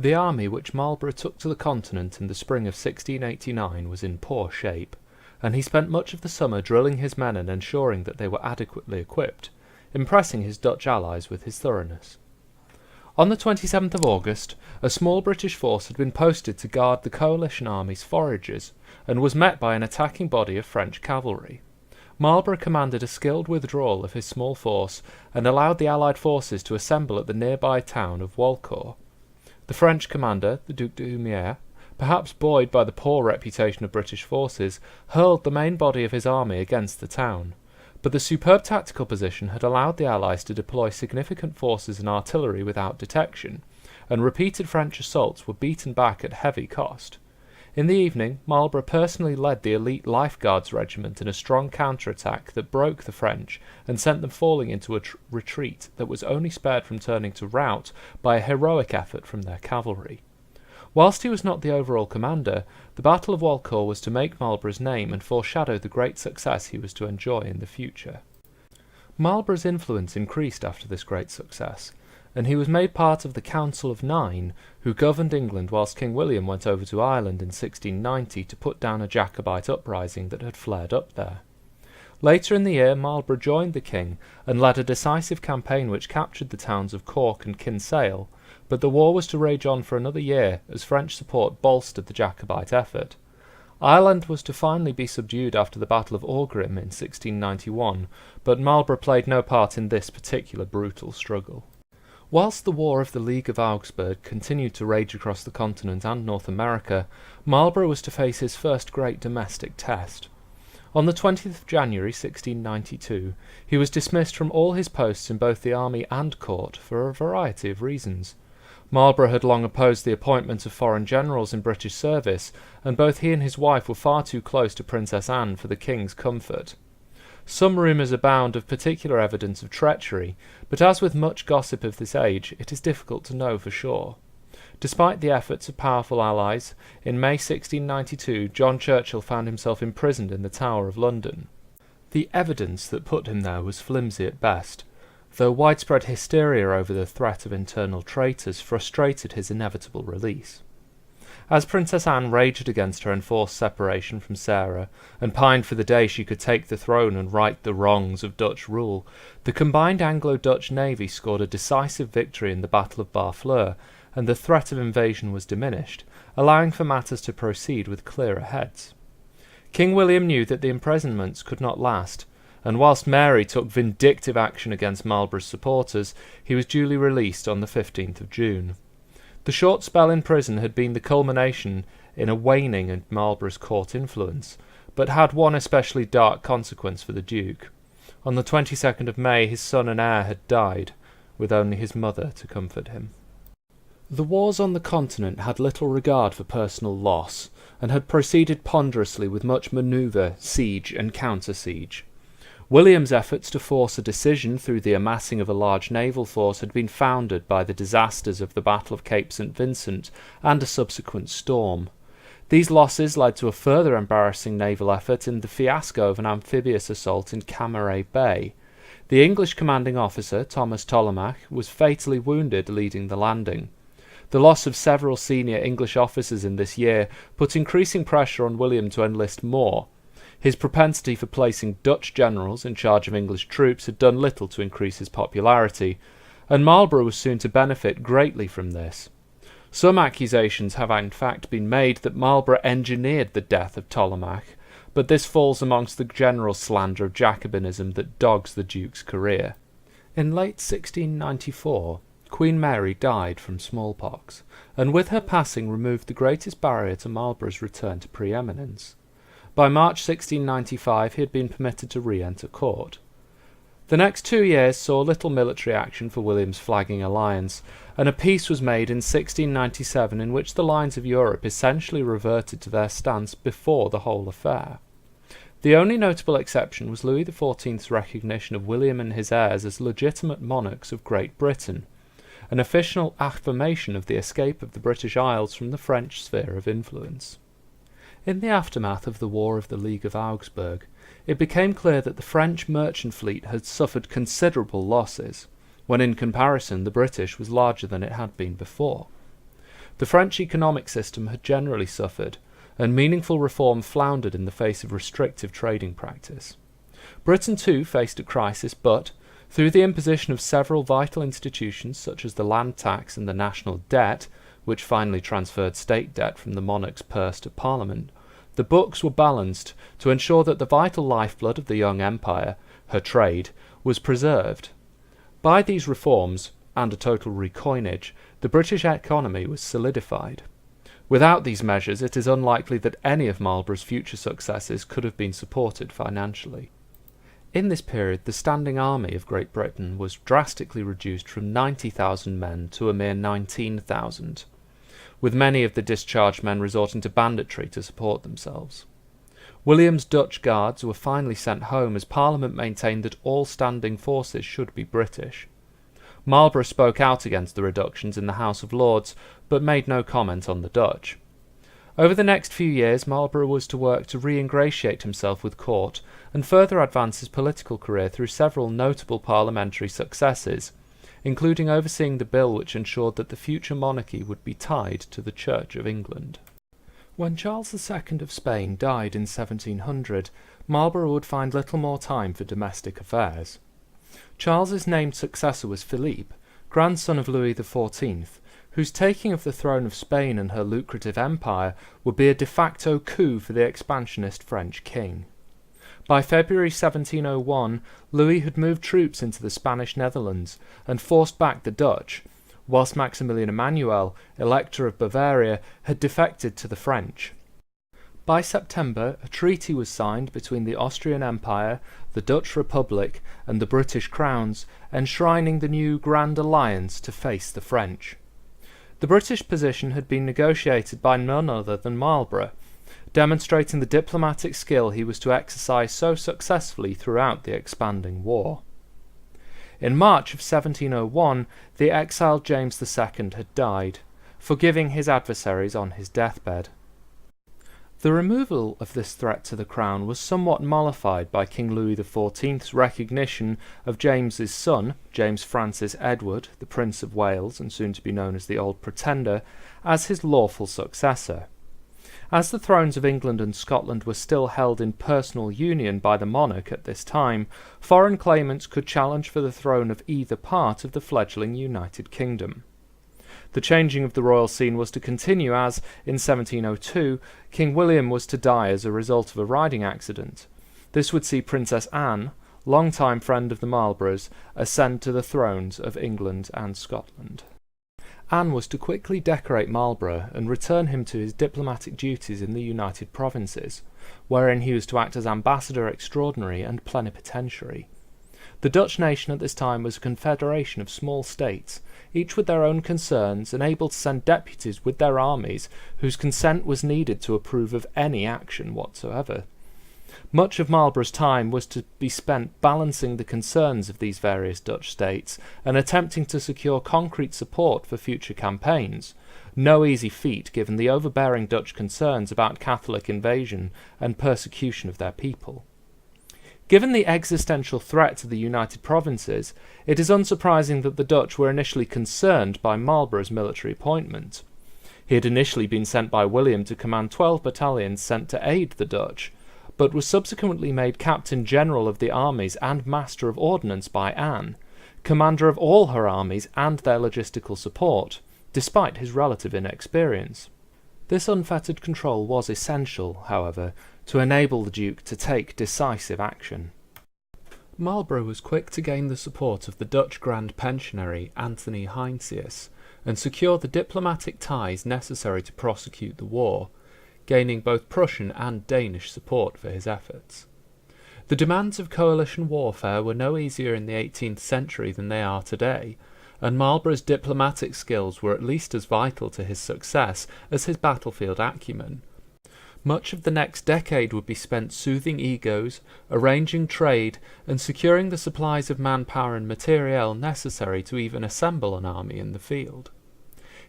The army which Marlborough took to the continent in the spring of 1689 was in poor shape, and he spent much of the summer drilling his men and ensuring that they were adequately equipped, impressing his Dutch allies with his thoroughness. On the 27th of August, a small British force had been posted to guard the coalition army's forages, and was met by an attacking body of French cavalry. Marlborough commanded a skilled withdrawal of his small force, and allowed the allied forces to assemble at the nearby town of Walcourt. The French commander, the Duke d'Humières, perhaps buoyed by the poor reputation of British forces, hurled the main body of his army against the town. But the superb tactical position had allowed the Allies to deploy significant forces and artillery without detection, and repeated French assaults were beaten back at heavy cost. In the evening, Marlborough personally led the elite Life Guards regiment in a strong counter-attack that broke the French and sent them falling into a retreat that was only spared from turning to rout by a heroic effort from their cavalry. Whilst he was not the overall commander, the Battle of Walcourt was to make Marlborough's name and foreshadow the great success he was to enjoy in the future. Marlborough's influence increased after this great success, and he was made part of the Council of Nine, who governed England whilst King William went over to Ireland in 1690 to put down a Jacobite uprising that had flared up there. Later in the year, Marlborough joined the king and led a decisive campaign which captured the towns of Cork and Kinsale, but the war was to rage on for another year as French support bolstered the Jacobite effort. Ireland was to finally be subdued after the Battle of Aughrim in 1691, but Marlborough played no part in this particular brutal struggle. Whilst the War of the League of Augsburg continued to rage across the continent and North America, Marlborough was to face his first great domestic test. On the 20th of January 1692, he was dismissed from all his posts in both the army and court for a variety of reasons. Marlborough had long opposed the appointment of foreign generals in British service, and both he and his wife were far too close to Princess Anne for the king's comfort. Some rumours abound of particular evidence of treachery, but as with much gossip of this age, it is difficult to know for sure. Despite the efforts of powerful allies, in May 1692 John Churchill found himself imprisoned in the Tower of London. The evidence that put him there was flimsy at best, though widespread hysteria over the threat of internal traitors frustrated his inevitable release. As Princess Anne raged against her enforced separation from Sarah, and pined for the day she could take the throne and right the wrongs of Dutch rule, the combined Anglo-Dutch navy scored a decisive victory in the Battle of Barfleur, and the threat of invasion was diminished, allowing for matters to proceed with clearer heads. King William knew that the imprisonments could not last, and whilst Mary took vindictive action against Marlborough's supporters, he was duly released on the 15th of June. The short spell in prison had been the culmination in a waning in Marlborough's court influence, but had one especially dark consequence for the Duke. On the 22nd of May his son and heir had died, with only his mother to comfort him. The wars on the continent had little regard for personal loss, and had proceeded ponderously with much manoeuvre, siege, and counter-siege. William's efforts to force a decision through the amassing of a large naval force had been founded by the disasters of the Battle of Cape St. Vincent and a subsequent storm. These losses led to a further embarrassing naval effort in the fiasco of an amphibious assault in Camaret Bay. The English commanding officer, Thomas Tollemache, was fatally wounded leading the landing. The loss of several senior English officers in this year put increasing pressure on William to enlist more. His propensity for placing Dutch generals in charge of English troops had done little to increase his popularity, and Marlborough was soon to benefit greatly from this. Some accusations have in fact been made that Marlborough engineered the death of Tollemache, but this falls amongst the general slander of Jacobinism that dogs the Duke's career. In late 1694, Queen Mary died from smallpox, and with her passing removed the greatest barrier to Marlborough's return to preeminence. By March 1695 he had been permitted to re-enter court. The next 2 years saw little military action for William's flagging alliance, and a peace was made in 1697 in which the lines of Europe essentially reverted to their stance before the whole affair. The only notable exception was Louis XIV's recognition of William and his heirs as legitimate monarchs of Great Britain, an official affirmation of the escape of the British Isles from the French sphere of influence. In the aftermath of the War of the League of Augsburg, it became clear that the French merchant fleet had suffered considerable losses, when in comparison the British was larger than it had been before. The French economic system had generally suffered, and meaningful reform floundered in the face of restrictive trading practice. Britain too faced a crisis, but, through the imposition of several vital institutions such as the land tax and the national debt, which finally transferred state debt from the monarch's purse to Parliament, the books were balanced to ensure that the vital lifeblood of the young empire, her trade, was preserved. By these reforms, and a total recoinage, the British economy was solidified. Without these measures, it is unlikely that any of Marlborough's future successors could have been supported financially. In this period, the standing army of Great Britain was drastically reduced from 90,000 men to a mere 19,000, with many of the discharged men resorting to banditry to support themselves. William's Dutch guards were finally sent home as Parliament maintained that all standing forces should be British. Marlborough spoke out against the reductions in the House of Lords, but made no comment on the Dutch. Over the next few years, Marlborough was to work to re-ingratiate himself with court and further advance his political career through several notable parliamentary successes, including overseeing the bill which ensured that the future monarchy would be tied to the Church of England. When Charles II of Spain died in 1700, Marlborough would find little more time for domestic affairs. Charles's named successor was Philippe, grandson of Louis XIV, whose taking of the throne of Spain and her lucrative empire would be a de facto coup for the expansionist French king. By February 1701, Louis had moved troops into the Spanish Netherlands and forced back the Dutch, whilst Maximilian Emanuel, Elector of Bavaria, had defected to the French. By September, a treaty was signed between the Austrian Empire, the Dutch Republic, and the British Crowns, enshrining the new Grand Alliance to face the French. The British position had been negotiated by none other than Marlborough, demonstrating the diplomatic skill he was to exercise so successfully throughout the expanding war. In March of 1701, the exiled James II had died, forgiving his adversaries on his deathbed. The removal of this threat to the crown was somewhat mollified by King Louis XIV's recognition of James's son, James Francis Edward, the Prince of Wales and soon to be known as the Old Pretender, as his lawful successor. As the thrones of England and Scotland were still held in personal union by the monarch at this time, foreign claimants could challenge for the throne of either part of the fledgling United Kingdom. The changing of the royal scene was to continue as, in 1702, King William was to die as a result of a riding accident. This would see Princess Anne, longtime friend of the Marlboroughs, ascend to the thrones of England and Scotland. Anne was to quickly decorate Marlborough and return him to his diplomatic duties in the United Provinces, wherein he was to act as ambassador extraordinary and plenipotentiary. The Dutch nation at this time was a confederation of small states, each with their own concerns and able to send deputies with their armies whose consent was needed to approve of any action whatsoever. Much of Marlborough's time was to be spent balancing the concerns of these various Dutch states and attempting to secure concrete support for future campaigns, no easy feat given the overbearing Dutch concerns about Catholic invasion and persecution of their people. Given the existential threat to the United Provinces, it is unsurprising that the Dutch were initially concerned by Marlborough's military appointment. He had initially been sent by William to command 12 battalions sent to aid the Dutch, but was subsequently made Captain General of the armies and Master of Ordnance by Anne, commander of all her armies and their logistical support, despite his relative inexperience. This unfettered control was essential, however, to enable the Duke to take decisive action. Marlborough was quick to gain the support of the Dutch Grand Pensionary Anthonie Heinsius and secure the diplomatic ties necessary to prosecute the war, gaining both Prussian and Danish support for his efforts. The demands of coalition warfare were no easier in the 18th century than they are today, and Marlborough's diplomatic skills were at least as vital to his success as his battlefield acumen. Much of the next decade would be spent soothing egos, arranging trade, and securing the supplies of manpower and materiel necessary to even assemble an army in the field.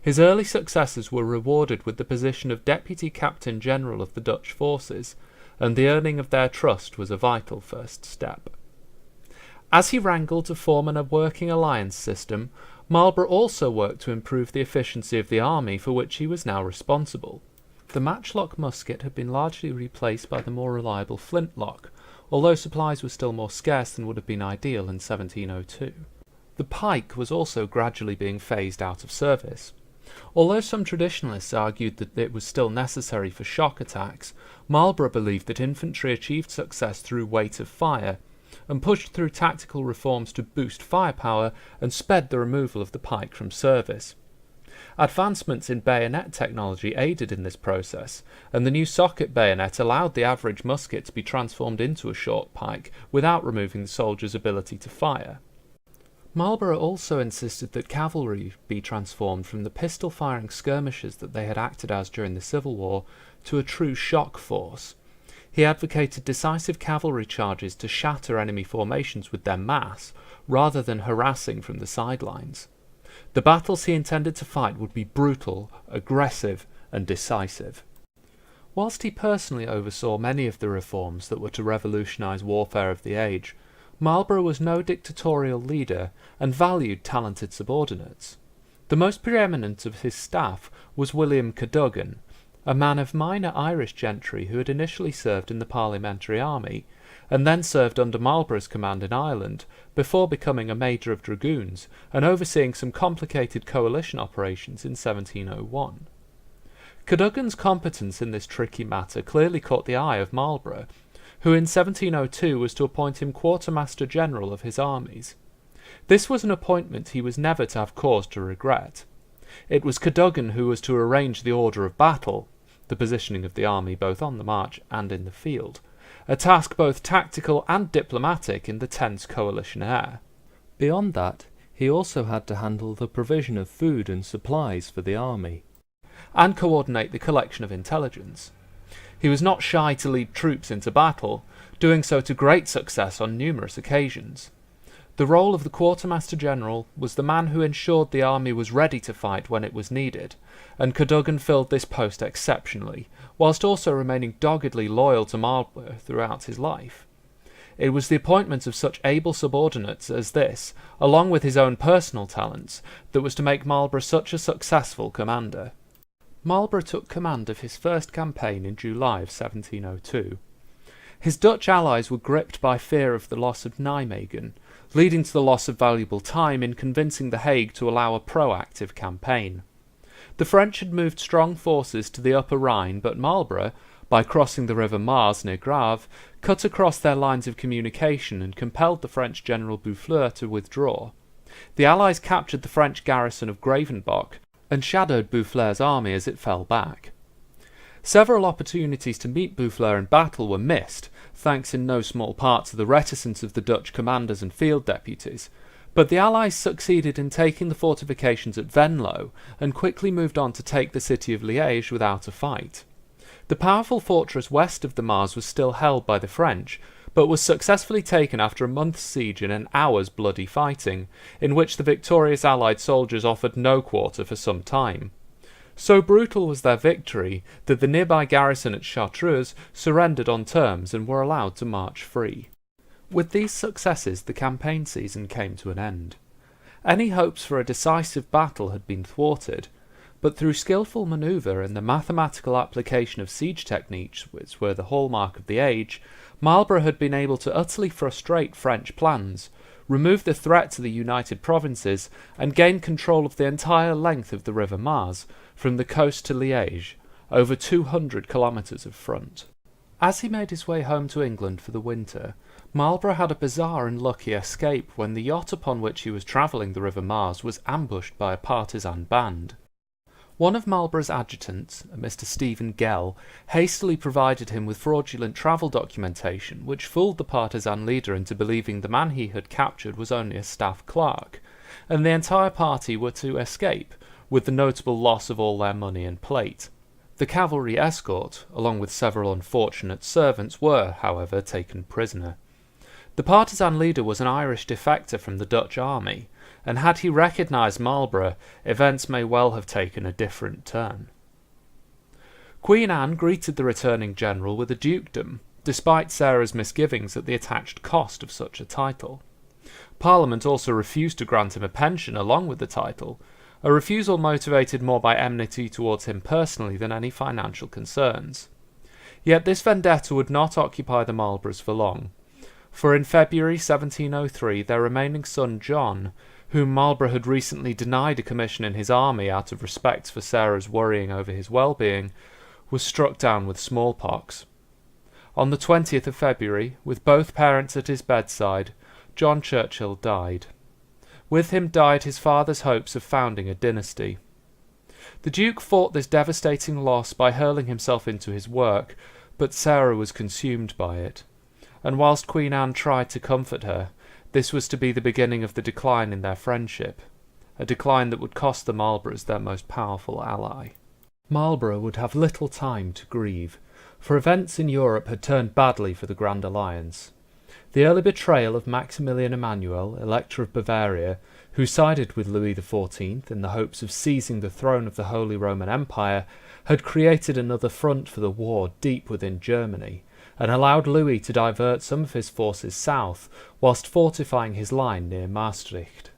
His early successors were rewarded with the position of Deputy Captain General of the Dutch forces, and the earning of their trust was a vital first step. As he wrangled to form a working alliance system, Marlborough also worked to improve the efficiency of the army for which he was now responsible. The matchlock musket had been largely replaced by the more reliable flintlock, although supplies were still more scarce than would have been ideal in 1702. The pike was also gradually being phased out of service. Although some traditionalists argued that it was still necessary for shock attacks, Marlborough believed that infantry achieved success through weight of fire, and pushed through tactical reforms to boost firepower and sped the removal of the pike from service. Advancements in bayonet technology aided in this process, and the new socket bayonet allowed the average musket to be transformed into a short pike without removing the soldier's ability to fire. Marlborough also insisted that cavalry be transformed from the pistol-firing skirmishers that they had acted as during the Civil War to a true shock force. He advocated decisive cavalry charges to shatter enemy formations with their mass, rather than harassing from the sidelines. The battles he intended to fight would be brutal, aggressive, and decisive. Whilst he personally oversaw many of the reforms that were to revolutionise warfare of the age, Marlborough was no dictatorial leader and valued talented subordinates. The most preeminent of his staff was William Cadogan, a man of minor Irish gentry who had initially served in the Parliamentary Army, and then served under Marlborough's command in Ireland, before becoming a major of dragoons and overseeing some complicated coalition operations in 1701. Cadogan's competence in this tricky matter clearly caught the eye of Marlborough, who in 1702 was to appoint him Quartermaster General of his armies. This was an appointment he was never to have cause to regret. It was Cadogan who was to arrange the order of battle, the positioning of the army both on the march and in the field, a task both tactical and diplomatic in the tense coalition air. Beyond that, he also had to handle the provision of food and supplies for the army, and coordinate the collection of intelligence. He was not shy to lead troops into battle, doing so to great success on numerous occasions. The role of the Quartermaster General was the man who ensured the army was ready to fight when it was needed, and Cadogan filled this post exceptionally, whilst also remaining doggedly loyal to Marlborough throughout his life. It was the appointment of such able subordinates as this, along with his own personal talents, that was to make Marlborough such a successful commander. Marlborough took command of his first campaign in July of 1702. His Dutch allies were gripped by fear of the loss of Nijmegen, leading to the loss of valuable time in convincing The Hague to allow a proactive campaign. The French had moved strong forces to the upper Rhine, but Marlborough, by crossing the river Mars near Grave, cut across their lines of communication and compelled the French General Boufflers to withdraw. The Allies captured the French garrison of Gravenbach and shadowed Boufflers' army as it fell back. Several opportunities to meet Boufflers in battle were missed, thanks in no small part to the reticence of the Dutch commanders and field deputies, but the Allies succeeded in taking the fortifications at Venlo and quickly moved on to take the city of Liège without a fight. The powerful fortress west of the Mars was still held by the French, but was successfully taken after a month's siege and an hour's bloody fighting, in which the victorious Allied soldiers offered no quarter for some time. So brutal was their victory that the nearby garrison at Chartreuse surrendered on terms and were allowed to march free. With these successes, the campaign season came to an end. Any hopes for a decisive battle had been thwarted, but through skillful manoeuvre and the mathematical application of siege techniques, which were the hallmark of the age, Marlborough had been able to utterly frustrate French plans, remove the threat to the United Provinces, and gain control of the entire length of the River Mars, from the coast to Liège, over 200 kilometres of front. As he made his way home to England for the winter, Marlborough had a bizarre and lucky escape when the yacht upon which he was travelling the River Mars was ambushed by a partisan band. One of Marlborough's adjutants, a Mr. Stephen Gell, hastily provided him with fraudulent travel documentation, which fooled the partisan leader into believing the man he had captured was only a staff clerk, and the entire party were to escape, with the notable loss of all their money and plate. The cavalry escort, along with several unfortunate servants, were, however, taken prisoner. The partisan leader was an Irish defector from the Dutch army, and had he recognised Marlborough, events may well have taken a different turn. Queen Anne greeted the returning general with a dukedom, despite Sarah's misgivings at the attached cost of such a title. Parliament also refused to grant him a pension along with the title, a refusal motivated more by enmity towards him personally than any financial concerns. Yet this vendetta would not occupy the Marlboroughs for long, for in February 1703 their remaining son John, whom Marlborough had recently denied a commission in his army out of respect for Sarah's worrying over his well-being, was struck down with smallpox. On the 20th of February, with both parents at his bedside, John Churchill died. With him died his father's hopes of founding a dynasty. The Duke fought this devastating loss by hurling himself into his work, but Sarah was consumed by it, and whilst Queen Anne tried to comfort her, this was to be the beginning of the decline in their friendship, a decline that would cost the Marlboroughs their most powerful ally. Marlborough would have little time to grieve, for events in Europe had turned badly for the Grand Alliance. The early betrayal of Maximilian Emanuel, Elector of Bavaria, who sided with Louis XIV in the hopes of seizing the throne of the Holy Roman Empire, had created another front for the war deep within Germany, and allowed Louis to divert some of his forces south, whilst fortifying his line near Maastricht.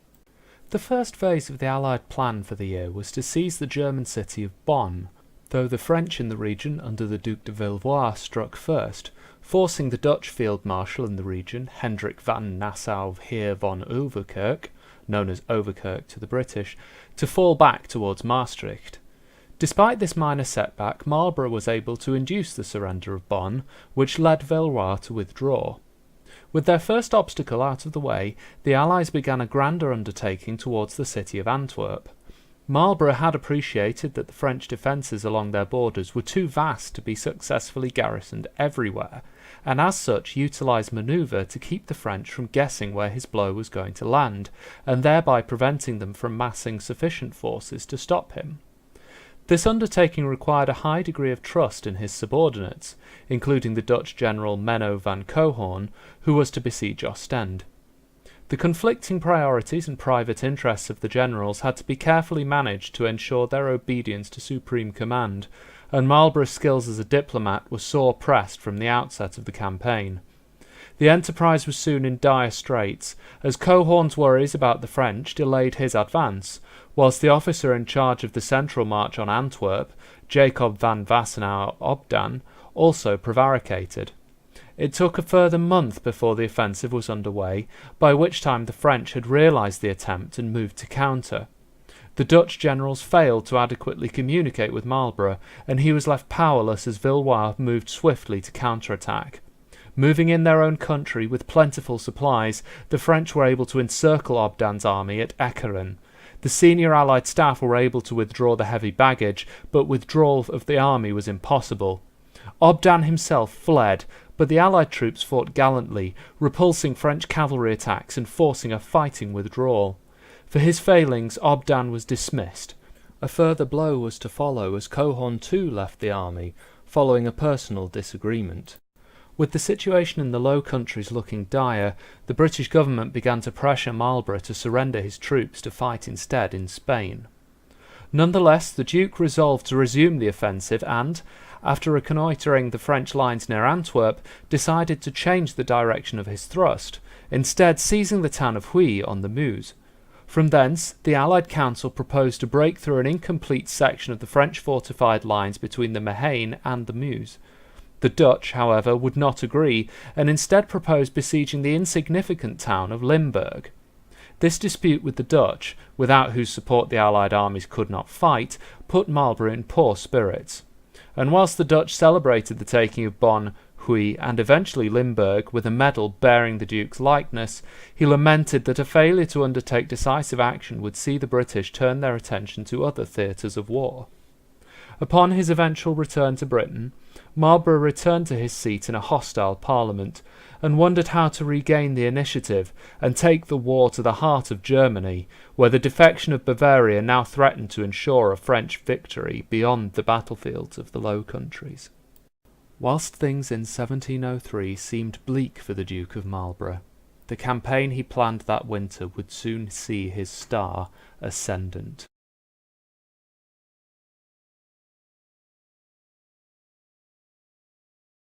The first phase of the Allied plan for the year was to seize the German city of Bonn, though the French in the region under the Duke de Villeroi struck first, forcing the Dutch field marshal in the region, Hendrik van Nassau-Heer von Overkerk, known as Overkirk to the British, to fall back towards Maastricht. Despite this minor setback, Marlborough was able to induce the surrender of Bonn, which led Villeroi to withdraw. With their first obstacle out of the way, the Allies began a grander undertaking towards the city of Antwerp. Marlborough had appreciated that the French defences along their borders were too vast to be successfully garrisoned everywhere, and as such utilised manoeuvre to keep the French from guessing where his blow was going to land, and thereby preventing them from massing sufficient forces to stop him. This undertaking required a high degree of trust in his subordinates, including the Dutch general Menno van Coehoorn, who was to besiege Ostend. The conflicting priorities and private interests of the generals had to be carefully managed to ensure their obedience to supreme command, and Marlborough's skills as a diplomat were sore pressed from the outset of the campaign. The enterprise was soon in dire straits, as Coehoorn's worries about the French delayed his advance, whilst the officer in charge of the central march on Antwerp, Jacob van Wassenaer Obdam, also prevaricated. It took a further month before the offensive was underway, by which time the French had realised the attempt and moved to counter. The Dutch generals failed to adequately communicate with Marlborough, and he was left powerless as Villeroi moved swiftly to counterattack. Moving in their own country with plentiful supplies, the French were able to encircle Obdam's army at Ekeren. The senior Allied staff were able to withdraw the heavy baggage, but withdrawal of the army was impossible. Obdam himself fled, but the Allied troops fought gallantly, repulsing French cavalry attacks and forcing a fighting withdrawal. For his failings, Obdam was dismissed. A further blow was to follow as Coehoorn too left the army, following a personal disagreement. With the situation in the Low Countries looking dire, the British government began to pressure Marlborough to surrender his troops to fight instead in Spain. Nonetheless, the Duke resolved to resume the offensive and, after reconnoitring the French lines near Antwerp, decided to change the direction of his thrust, instead seizing the town of Huy on the Meuse. From thence, the Allied Council proposed to break through an incomplete section of the French fortified lines between the Mayenne and the Meuse. The Dutch, however, would not agree, and instead proposed besieging the insignificant town of Limburg. This dispute with the Dutch, without whose support the Allied armies could not fight, put Marlborough in poor spirits. And whilst the Dutch celebrated the taking of Bonn, Huy, and eventually Limburg with a medal bearing the Duke's likeness, he lamented that a failure to undertake decisive action would see the British turn their attention to other theatres of war. Upon his eventual return to Britain, Marlborough returned to his seat in a hostile parliament, and wondered how to regain the initiative and take the war to the heart of Germany, where the defection of Bavaria now threatened to ensure a French victory beyond the battlefields of the Low Countries. Whilst things in 1703 seemed bleak for the Duke of Marlborough, the campaign he planned that winter would soon see his star ascendant.